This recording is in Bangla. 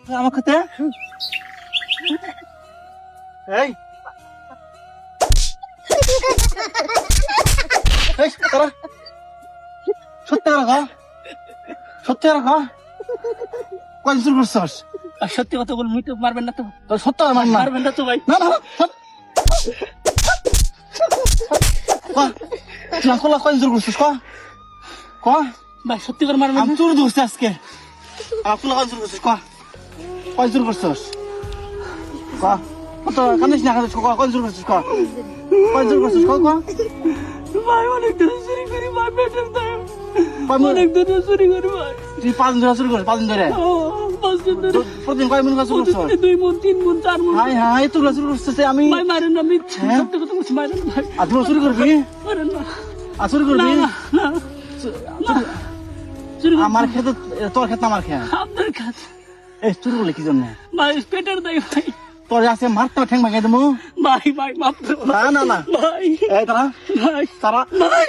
আমার খেতে এই এই তারা সত্যি রাখা সত্যি রাখা কয় জোর করছস আর সত্যি কথা বল, মুই তো মারবেন না তো? তোর সত্য মারবেন না তো ভাই? না না তুই কয় জোর করছিস ক ভাই সত্যি করে মারবেন আমি না? তোর ধরছি আজকে আমার কয় জোর করছিস কয় জোর করছিস কত কান্দিস না কান্দিস কয় জোর করছিস কয় জোর করছিস ভাই অনেক দিন চুরি করি ভাই, পেটের দায় কয় মিনিট অনেক দিন চুরি করি ভাই। তুই 5 দিন ধরে চুরি করিস 5 দিন ধরে ও, 5 দিন ধরে প্রতিদিন কয় মিনিট চুরি করছিস প্রতিদিনে 2 মণ 3 মণ 4 মণ। হাই হাই তুই চুরি করছিস আমি ভাই মারেন না, আমি হ্যাঁ? সত্যি কথা বলছি, মারেন না ভাই, আর তুই চুরি করবি মারেন না। আর চুরি না করবি না না, চুরি করি আমার খেতে তোর খেতে আমার খেয়ে আপনার কাছে এই চুরি করলে কি জন্য ভাই, পেটের দায় ভাই। তোর আছে মারতে ঠ্যাং ভাঙিয়ে দেবো ভাই ভাই মাফ করো না না না ভাই, এই তারা ভাই তারা ভাই।